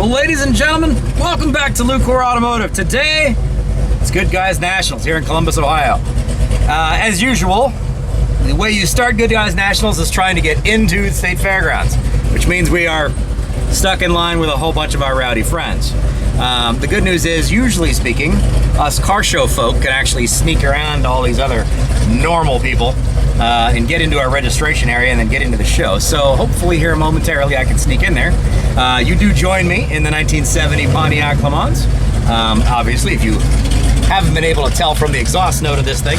Well, ladies and gentlemen, welcome back to Lucore Automotive. Today, it's Good Guys Nationals here in Columbus, Ohio. As usual, the way you start Good Guys Nationals is trying to get into the state fairgrounds, which means we are stuck in line with a whole bunch of our rowdy friends. The good news is, usually speaking, us car show folk can actually sneak around all these other normal people and get into our registration area and then get into the show. So hopefully here momentarily I can sneak in there. You do join me in the 1970 Pontiac LeMans. Obviously, if you haven't been able to tell from the exhaust note of this thing.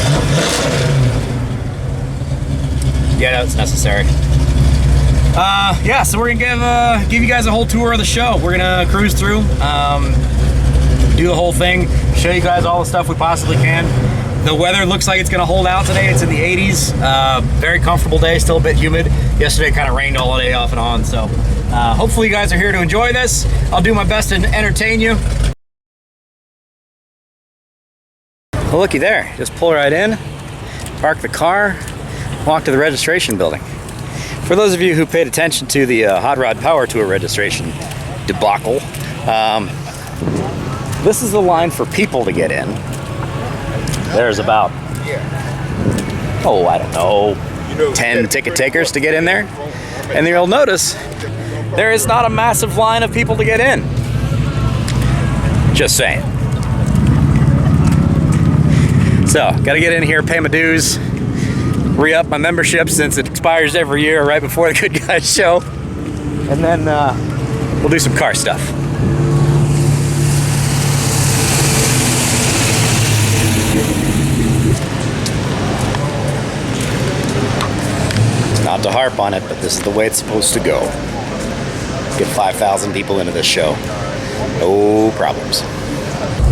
Yeah, that's necessary. Yeah, so we're gonna give you guys a whole tour of the show. We're gonna cruise through, do the whole thing, show you guys all the stuff we possibly can. The weather looks like it's gonna hold out today. It's in the 80s. Very comfortable day, still a bit humid. Yesterday kind of rained all day off and on, so hopefully you guys are here to enjoy this. I'll do my best to entertain you. Well, looky there, just pull right in, park the car, walk to the registration building. For those of you who paid attention to the Hot Rod Power Tour registration debacle, this is the line for people to get in. There's about, oh, I don't know, 10 ticket takers to get in there. And you'll notice there is not a massive line of people to get in. Just saying. So, gotta get in here, pay my dues, re-up my membership since it expires every year right before the Good Guys show. And then we'll do some car stuff. Not to harp on it, but this is the way it's supposed to go. Get 5,000 people into this show. No problems.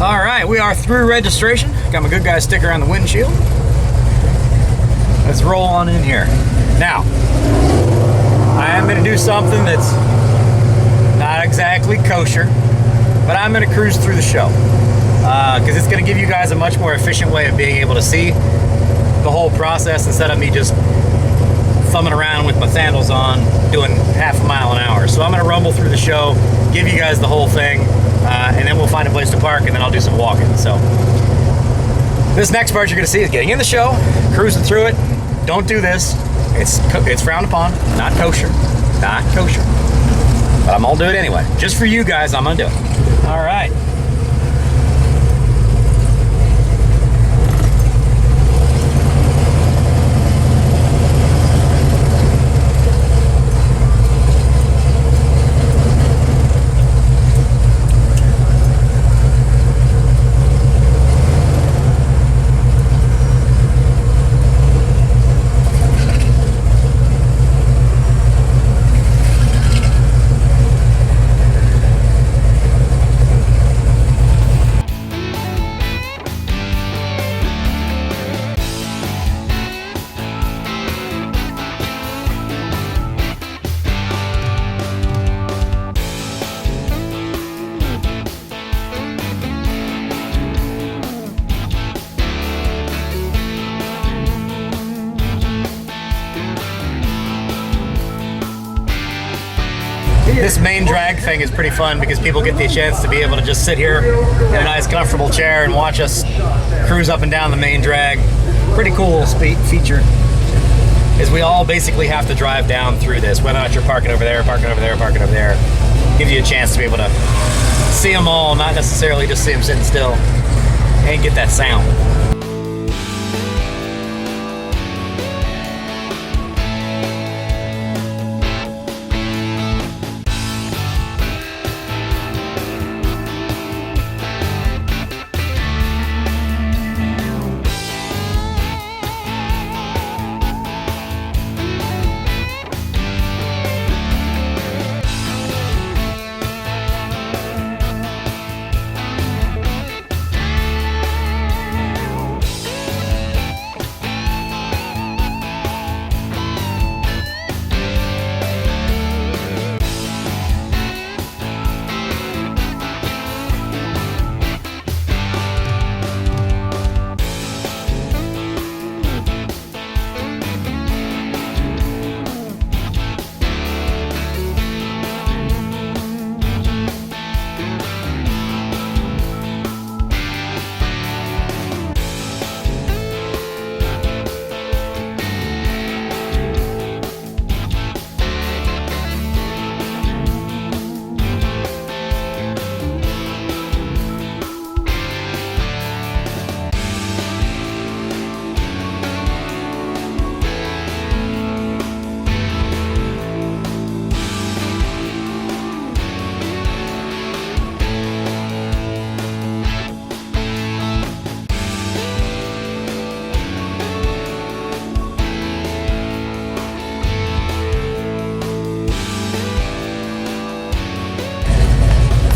All right, we are through registration. Got my Good Guys sticker on the windshield. Let's roll on in here. Now, I am gonna do something that's not exactly kosher, but I'm gonna cruise through the show because it's gonna give you guys a much more efficient way of being able to see the whole process instead of me just thumbing around with my sandals on doing half a mile an hour. So I'm gonna rumble through the show, give you guys the whole thing, and then we'll find a place to park and then I'll do some walking. So this next part you're gonna see is getting in the show, cruising through it. Don't do this. It's frowned upon, not kosher, not kosher. But I'm gonna do it anyway. Just for you guys, I'm gonna do it. All right. This main drag thing is pretty fun because people get the chance to be able to just sit here in a nice comfortable chair and watch us cruise up and down the main drag. Pretty cool feature is we all basically have to drive down through this, whether or not you're parking over there, parking over there, parking over there. Gives you a chance to be able to see them all, not necessarily just see them sitting still and get that sound.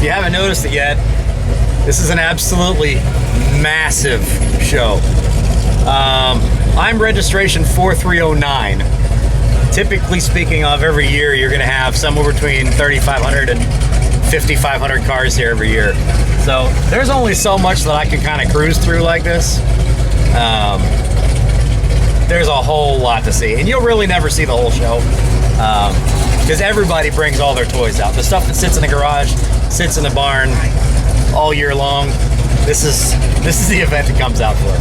If you haven't noticed it yet, this is an absolutely massive show. I'm registration 4309. Typically speaking of every year, you're gonna have somewhere between 3,500 and 5,500 cars here every year. So there's only so much that I can kind of cruise through like this. There's a whole lot to see, and you'll really never see the whole show because everybody brings all their toys out. The stuff that sits in the garage, sits in the barn all year long. This is the event it comes out for.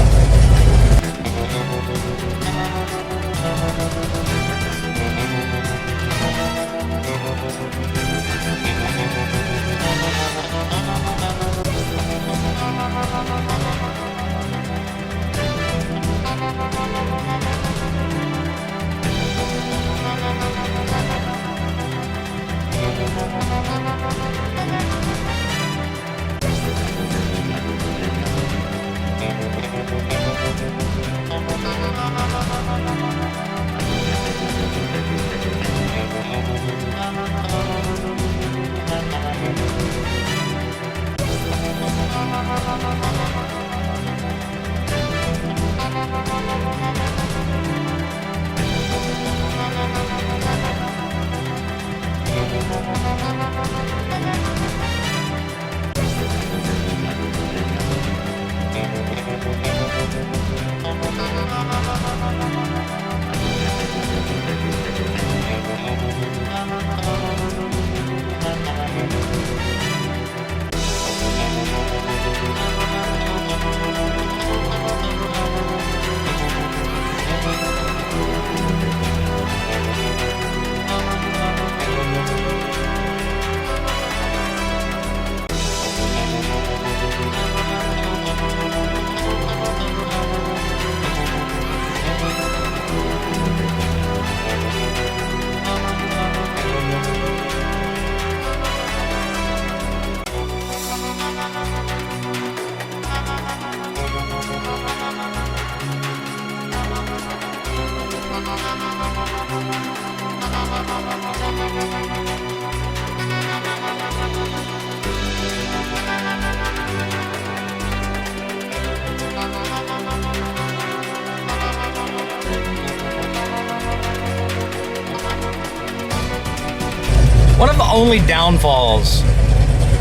One of the only downfalls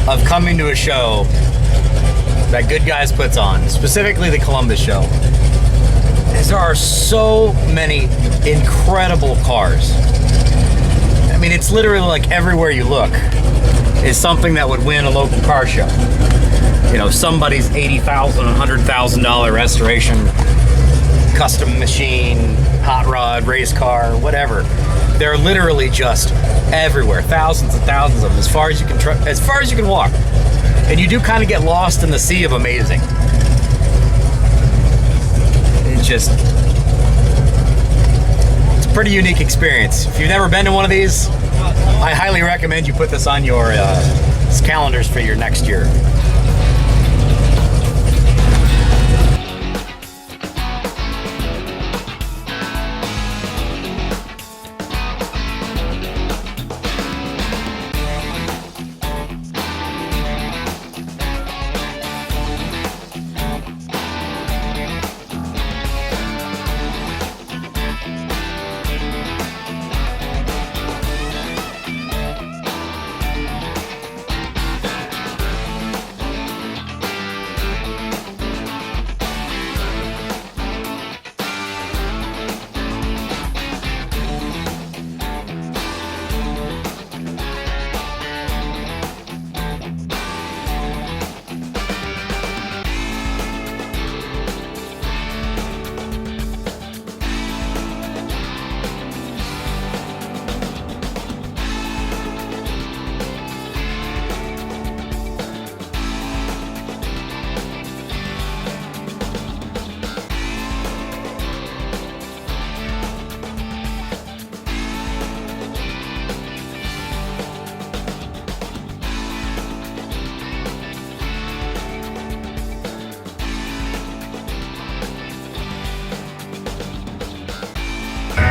of coming to a show that Good Guys puts on, specifically the Columbus show, is there are so many incredible cars. I mean, it's literally like everywhere you look is something that would win a local car show. You know, somebody's $80,000, $100,000 restoration, custom machine, hot rod, race car, whatever. They're literally just everywhere, thousands and thousands of them, as far as you can walk. And you do kind of get lost in the sea of amazing. It's a pretty unique experience. If you've never been to one of these, I highly recommend you put this on your calendars for your next year.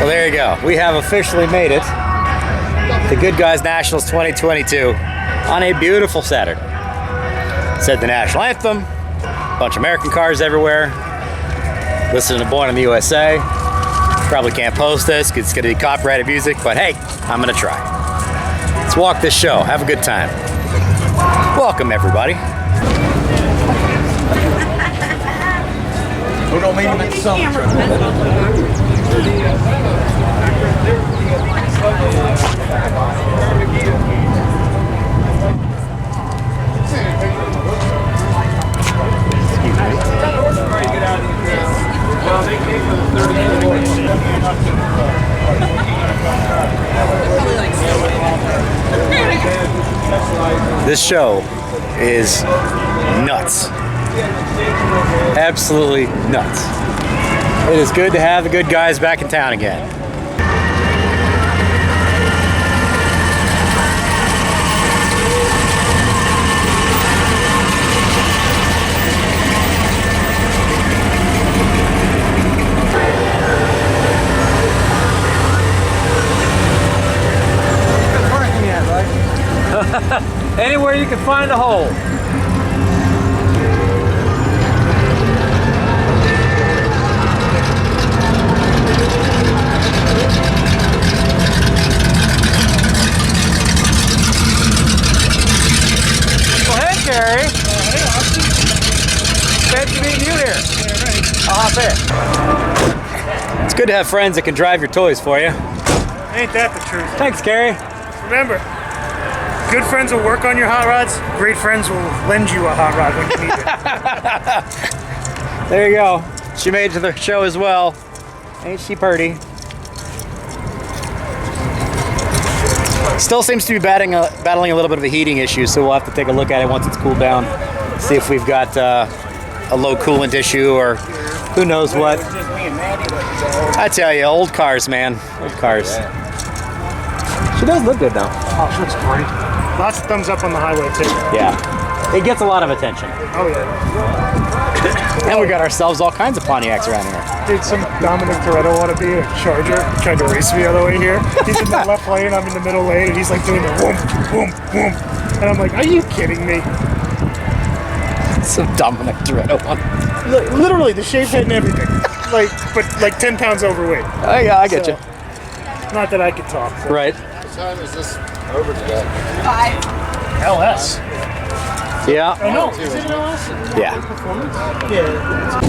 Well, there you go. We have officially made it the Good Guys Nationals 2022 on a beautiful Saturday. Said the national anthem, a bunch of American cars everywhere, listening to Born in the USA. Probably can't post this because it's going to be copyrighted music, but hey, I'm going to try. Let's walk this show. Have a good time. Welcome, everybody. This show is nuts. Absolutely nuts. It is good to have the good guys back in town again. Anywhere you can find a hole. Well, hey, Gary. Hey, Austin. Fancy meeting you here. Yeah, right. I'll hop in. It's good to have friends that can drive your toys for you. Ain't that the truth? Thanks, Gary. Remember, good friends will work on your hot rods. Great friends will lend you a hot rod when you need it. There you go. She made it to the show as well. Ain't she pretty? Still seems to be battling a little bit of a heating issue, so we'll have to take a look at it once it's cooled down. See if we've got a low coolant issue or who knows what. I tell you, old cars, man. Old cars. She does look good, though. Oh, she looks great. Lots of thumbs up on the highway, too. Yeah. It gets a lot of attention. Oh, yeah. And we got ourselves all kinds of Pontiacs around here. Dude, some Dominic Toretto wannabe, a Charger, tried to race me on the way here. He's in the left lane, I'm in the middle lane, and he's like doing the whoom, whoom, whoom. And I'm like, are you kidding me? Some Dominic Toretto one. Literally, the shaved head and everything. But 10 pounds overweight. Oh, yeah, I get you. Not that I could talk. So. Right. What time is this over today? 5. LS. Yeah. I know. Is it an LS? Yeah. Performance? Yeah.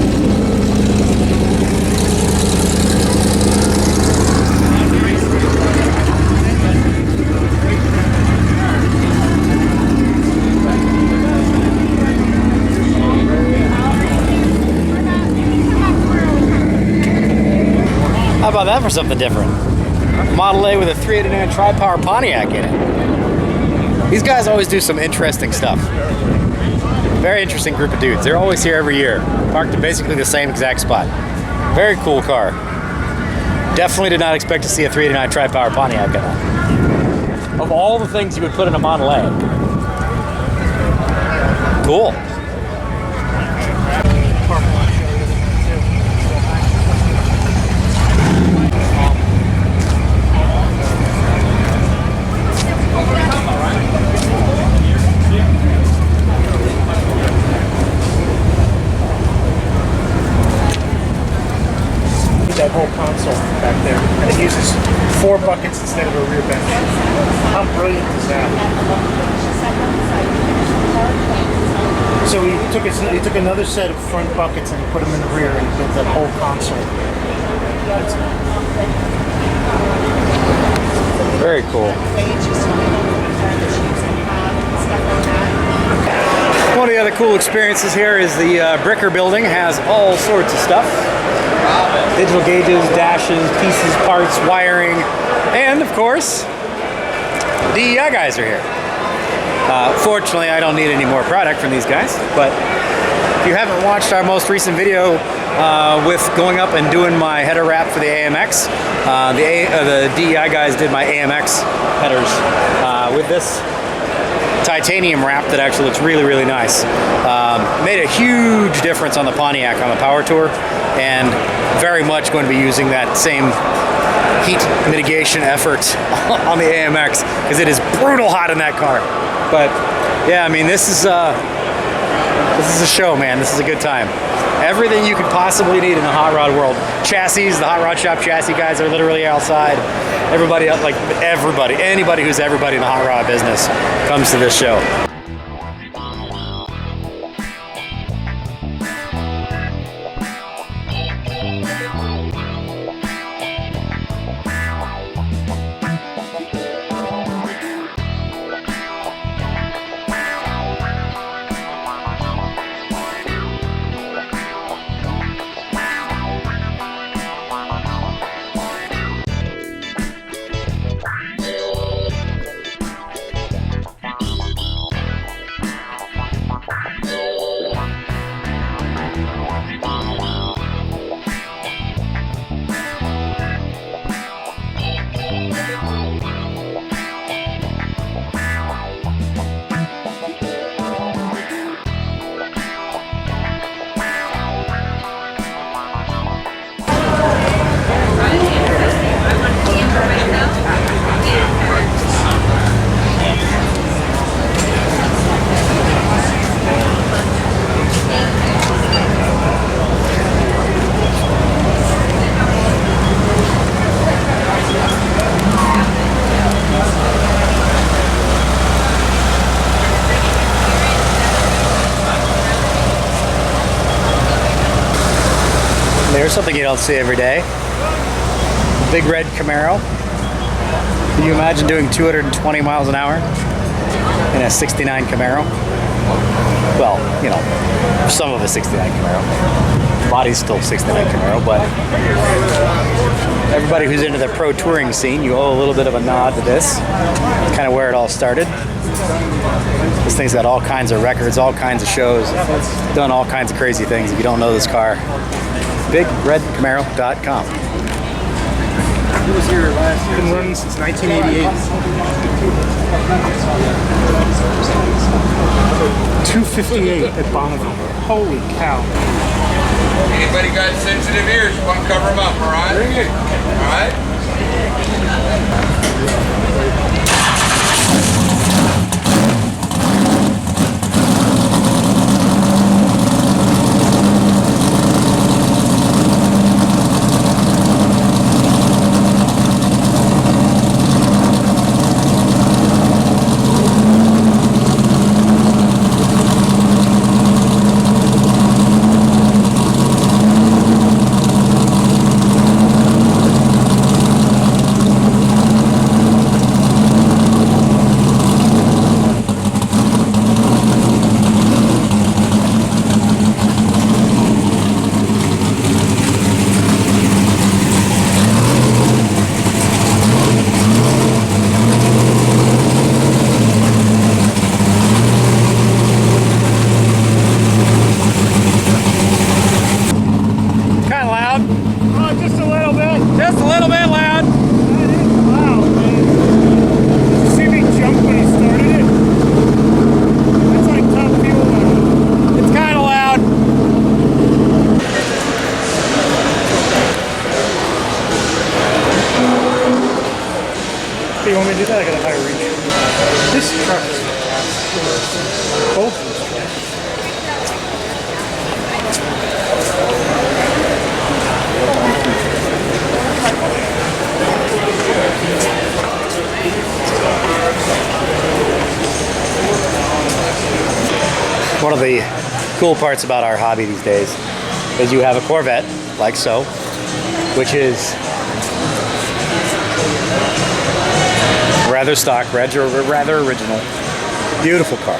How about that for something different? Model A with a 389 tri-power Pontiac in it. These guys always do some interesting stuff. Very interesting group of dudes. They're always here every year. Parked in basically the same exact spot. Very cool car. Definitely did not expect to see a 389 tri-power Pontiac in it. Of all the things you would put in a Model A. Cool. That whole console back there, and it uses 4 buckets instead of a rear bench. How brilliant is that? So he took another set of front buckets and he put them in the rear and built that whole console. Very cool. One of the other cool experiences here is the Bricker building. Has all sorts of stuff. Digital gauges, dashes, pieces, parts, wiring, and of course, DEI guys are here. Fortunately, I don't need any more product from these guys, but if you haven't watched our most recent video with going up and doing my header wrap for the AMX, the DEI guys did my AMX headers with this titanium wrap that actually looks really, really nice. Made a huge difference on the Pontiac on the Power Tour, and very much going to be using that same heat mitigation effort on the AMX because it is brutal hot in that car. But yeah, I mean, this is a show, man. This is a good time. Everything you could possibly need in the hot rod world. Chassis, the hot rod shop chassis guys are literally outside. Everybody, like everybody, anybody who's everybody in the hot rod business comes to this show. There's something you don't see every day. Big red Camaro. Can you imagine doing 220 miles an hour in a 69 Camaro? Well, you know, some of a 69 Camaro. Body's still 69 Camaro, but everybody who's into the pro touring scene, you owe a little bit of a nod to this. It's kind of where it all started. This thing's got all kinds of records, all kinds of shows, done all kinds of crazy things. If you don't know this car, BigRedCamaro.com. He was here last year. Been running since 1988. 258 at Bonneville. Holy cow. Anybody got sensitive ears, you want to cover them up, all right? Bring it. All right? You want me to do that? I got a high reach. This truck is fast. Both of these trucks. One of the cool parts about our hobby these days is you have a Corvette, like so, which is rather stock, rather original, beautiful car.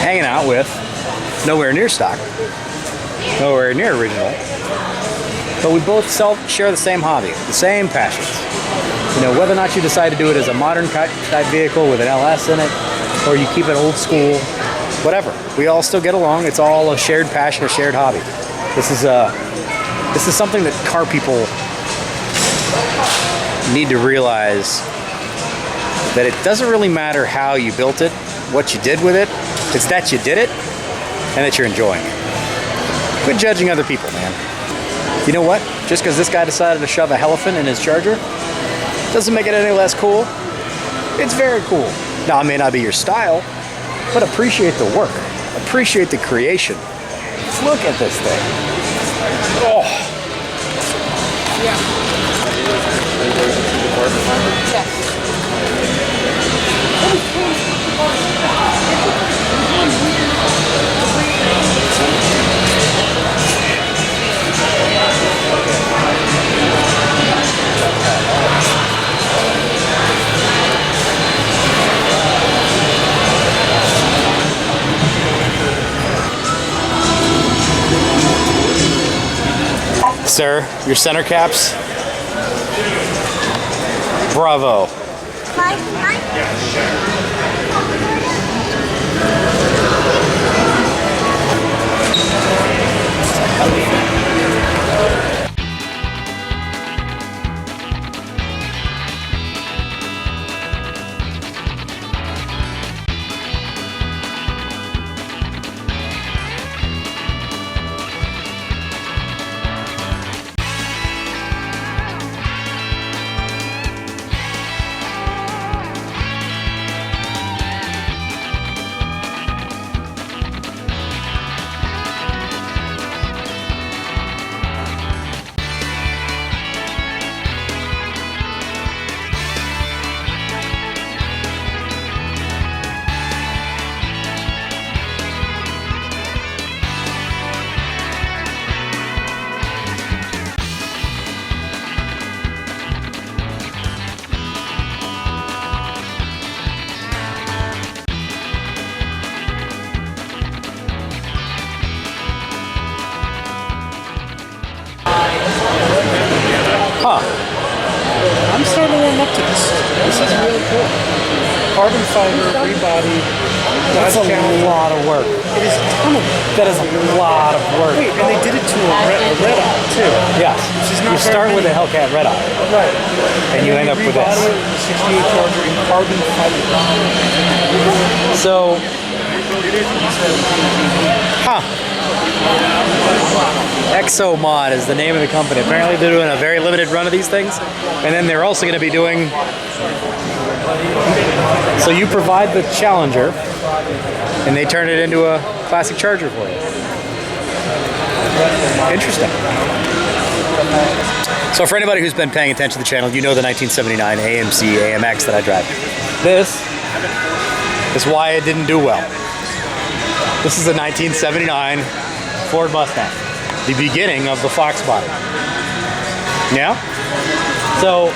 Hanging out with nowhere near stock, nowhere near original, but we both share the same hobby, the same passions. You know, whether or not you decide to do it as a modern type vehicle with an LS in it, or you keep it old school, whatever. We all still get along. It's all a shared passion, a shared hobby. This is something that car people need to realize, that it doesn't really matter how you built it, what you did with it. It's that you did it and that you're enjoying it. Quit judging other people, man. You know what? Just because this guy decided to shove a elephant in his Charger doesn't make it any less cool. It's very cool. Now, it may not be your style, but appreciate the work. Appreciate the creation. Look at this thing. Oh. Sir, your center caps. Bravo. Huh. I'm starting to warm up to this. This is really cool. Carbon fiber, rebody. That's a lot of work. It is a ton of work. That is a lot of work. Wait, and they did it to a red eye too. Yes. Which is not You start very with a many. Hellcat Red Eye, Right. and you end up with rebody this. it with the 68 Charger in carbon fiber. So, huh. ExoMod is the name of the company. Apparently they're doing a very limited run of these things. And then they're also going to be doing... So you provide the Challenger, and they turn it into a classic Charger for you. Interesting. So for anybody who's been paying attention to the channel, you know the 1979 AMC AMX that I drive. This is why it didn't do well. This is a 1979 Ford Mustang, the beginning of the Fox body. Yeah? So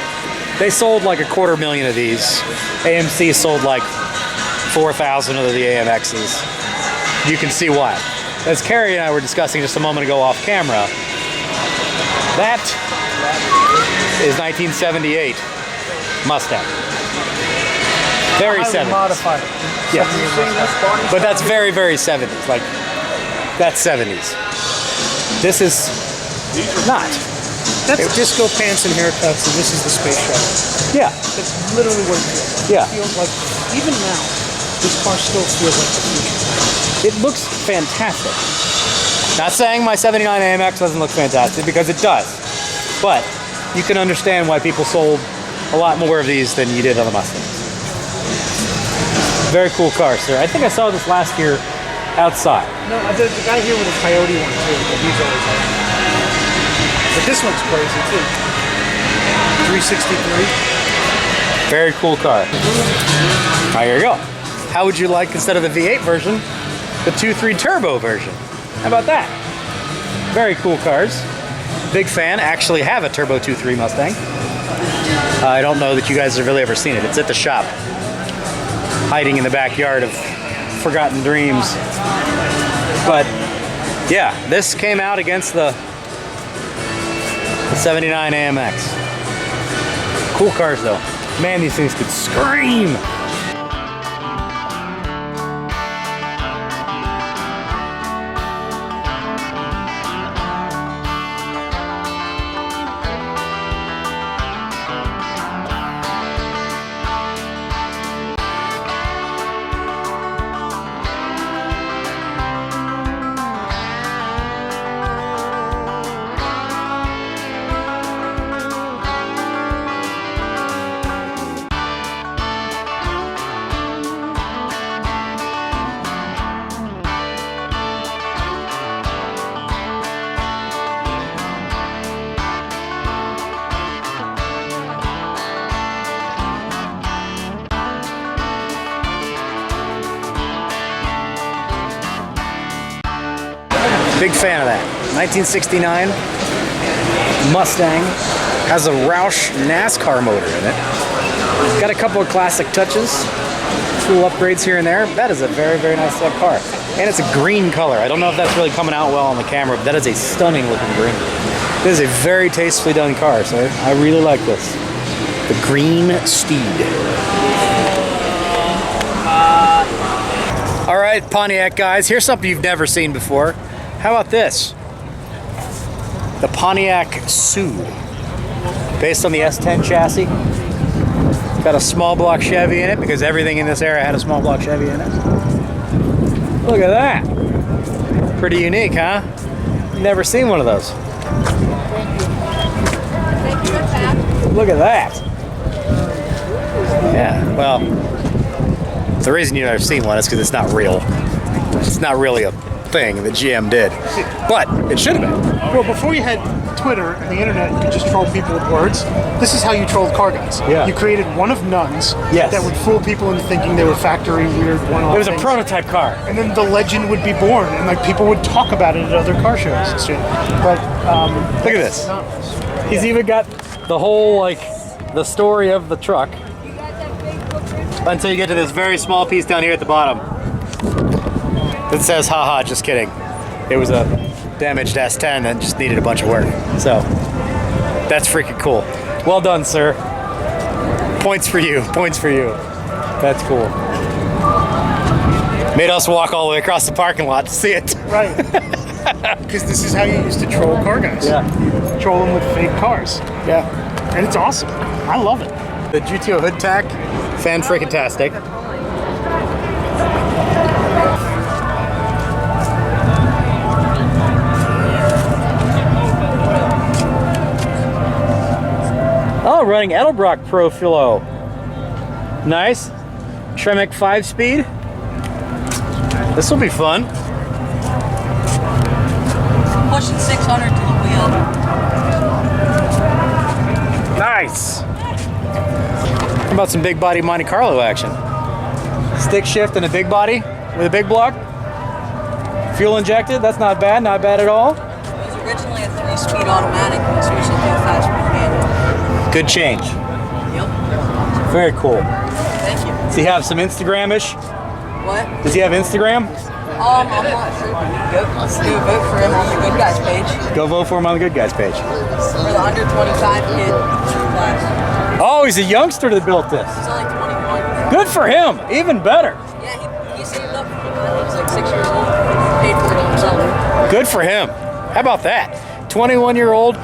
they sold like 250,000 of these. AMC sold like 4,000 of the AMXs. You can see why. As Carrie and I were discussing just a moment ago off camera, that is 1978 Mustang. Very 70s. Modified. Yes. But that's very, very 70s. Like, that's 70s. This is not. That's disco pants and haircuts, and this is the space shuttle. Yeah. That's literally what it feels like. Yeah. It feels like, even now, this car still feels like the future. It looks fantastic. Not saying my 79 AMX doesn't look fantastic, because it does. But you can understand why people sold a lot more of these than you did on the Mustangs. Very cool car, sir. I think I saw this last year outside. No, the guy here with a Coyote one too, but he's always like. But this one's crazy too. 363. Very cool car. Here you go. How would you like, instead of the V8 version, the 2.3 turbo version? How about that? Very cool cars. Big fan. Actually have a turbo 2.3 Mustang. I don't know that you guys have really ever seen it. It's at the shop, hiding in the backyard of Forgotten Dreams. But yeah, this came out against the 79 AMX. Cool cars though. Man, these things could scream. Big fan of that. 1969 Mustang. Has a Roush NASCAR motor in it. Got a couple of classic touches. Cool upgrades here and there. That is a very, very nice car. And it's a green color. I don't know if that's really coming out well on the camera, but that is a stunning looking green. This is a very tastefully done car, so I really like this. The Green Steed. All right, Pontiac guys, here's something you've never seen before. How about this? The Pontiac Sioux, based on the S10 chassis. It's got a small block Chevy in it because everything in this era had a small block Chevy in it. Look at that. Pretty unique, huh? Never seen one of those. Look at that. Yeah, well, the reason you've never seen one is because it's not real. It's not really a thing that GM did, but it should have been. Well, before you had Twitter and the internet, you could just troll people with words. This is how you trolled car guys. Yeah. You created one of nuns Yes. that would fool people into thinking they were factory weird one-off It was a things. prototype car. And then the legend would be born, and like people would talk about it at other car shows and shit. But Look at this. He's even got the whole, like, the story of the truck until you get to this very small piece down here at the bottom that says, haha, just kidding. It was a damaged S10 that just needed a bunch of work. So, that's freaking cool. Well done, sir. Points for you. Points for you. That's cool. Made us walk all the way across the parking lot to see it. right. Because this is how you used to troll car guys. Yeah. Troll them with fake cars. Yeah. And it's awesome. I love it. The GTO hood tack, fan-freaking-tastic. Oh, running Edelbrock Profilo. Nice. Tremec 5-speed. This will be fun. Pushing 600 to the wheel. Nice. How about some big body Monte Carlo action? Stick shift and a big body with a big block. Fuel injected, that's not bad at all. It was originally a 3-speed automatic, and switched to a 5-speed manual. Good change. Yep. Very cool. Thank you. Does he have some Instagram-ish? What? Does he have Instagram? I'm not sure. Let's do a vote for him on the Good Guys page. Go vote for him on the Good Guys page. For the under 25 kid class. Oh, he's a youngster that built this. He's only 21. Good for him. Even better. Yeah, he saved up for it when he was like 6 years old. Paid for it himself. Good for him. How about that? 21-year-old,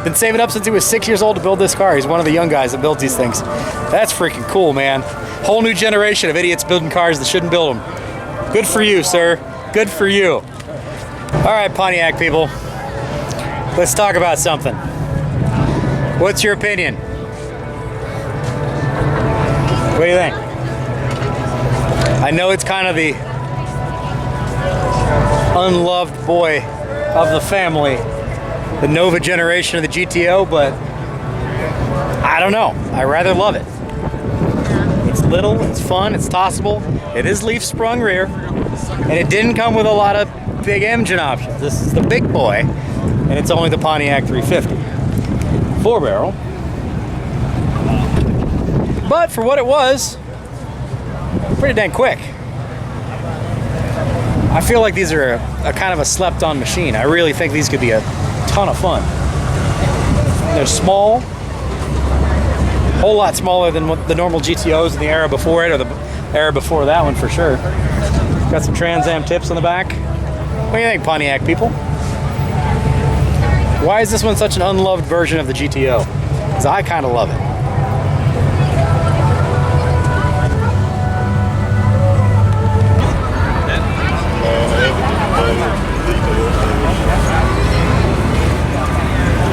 been saving up since he was 6 years old to build this car. He's one of the young guys that built these things. That's freaking cool, man. Whole new generation of idiots building cars that shouldn't build them. Good for you, sir. Good for you. All right, Pontiac people. Let's talk about something. What's your opinion? What do you think? I know it's kind of the unloved boy of the family, the Nova generation of the GTO, but I don't know. I rather love it. It's little, it's fun, it's tossable. It is leaf sprung rear, and it didn't come with a lot of big engine options. This is the big boy, and it's only the Pontiac 350. 4-barrel. But for what it was, pretty dang quick. I feel like these are a kind of a slept-on machine. I really think these could be a ton of fun. They're small, a whole lot smaller than what the normal GTOs in the era before it, or the era before that one for sure. Got some Trans Am tips on the back. What do you think, Pontiac people? Why is this one such an unloved version of the GTO? Because I kind of love it.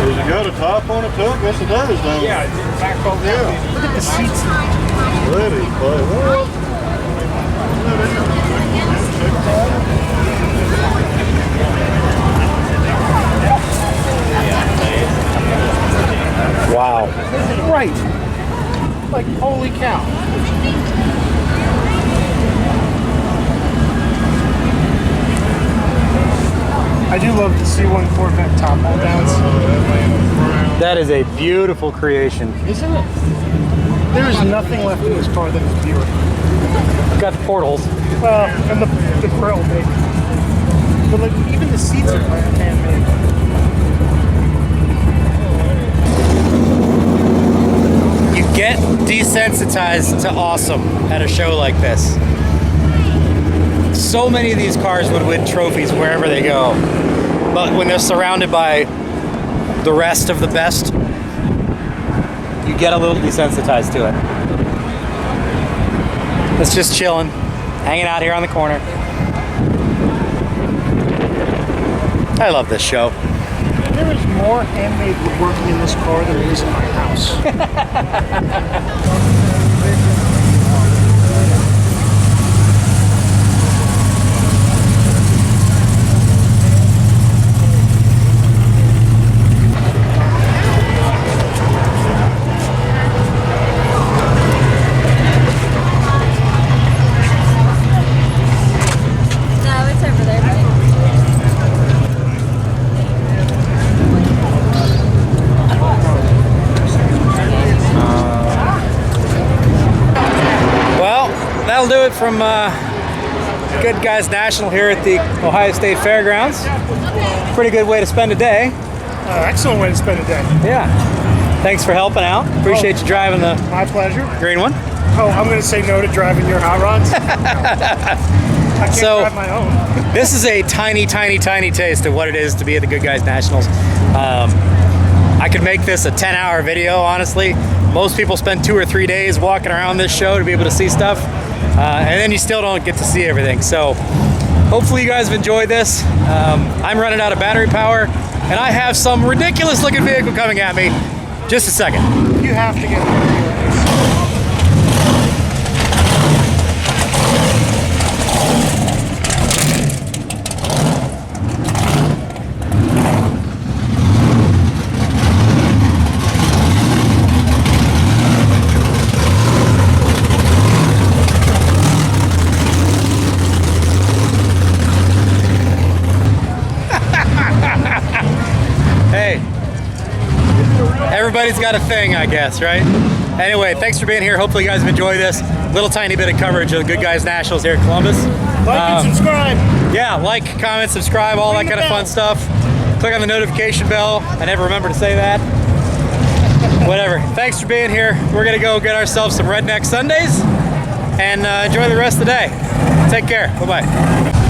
Does it got a top on it too? Yes, it does, don't it? Yeah, back over. Yeah. Look at the seats. Ready, play. What? Wow. Right. Like, holy cow. I do love the C1 Corvette top hold downs. That is a beautiful creation. Isn't it? There is nothing left in this car that is beautiful. Got the portholes. Well, and the grill, maybe. But like, even the seats are handmade. You get desensitized to awesome at a show like this. So many of these cars would win trophies wherever they go. But when they're surrounded by the rest of the best, you get a little desensitized to it. It's just chilling, hanging out here on the corner. I love this show. There is more handmade woodworking in this car than there is in my house. No, it's over there, buddy. Well, that'll do it from Good Guys National here at the Ohio State Fairgrounds. Pretty good way to spend a day. Excellent way to spend a day. Yeah. Thanks for helping out. Appreciate you driving the My pleasure. green one. Oh, I'm going to say no to driving your hot rods. I can't So- drive my own. This is a tiny, tiny, tiny taste of what it is to be at the Good Guys Nationals. I could make this a 10-hour video, honestly. Most people spend 2 or 3 days walking around this show to be able to see stuff. And then you still don't get to see everything. So hopefully you guys have enjoyed this. I'm running out of battery power, and I have some ridiculous looking vehicle coming at me. Just a second. You have to get one. Hey, everybody's got a thing, I guess, right? Anyway, thanks for being here. Hopefully you guys have enjoyed this little tiny bit of coverage of the Good Guys Nationals here at Columbus. Like and subscribe. Yeah, like, comment, subscribe, all that Ring the kind of fun bell. stuff. Click on the notification bell. I never remember to say that. Whatever. Thanks for being here. We're going to go get ourselves some Redneck Sundays and enjoy the rest of the day. Take care. Bye-bye.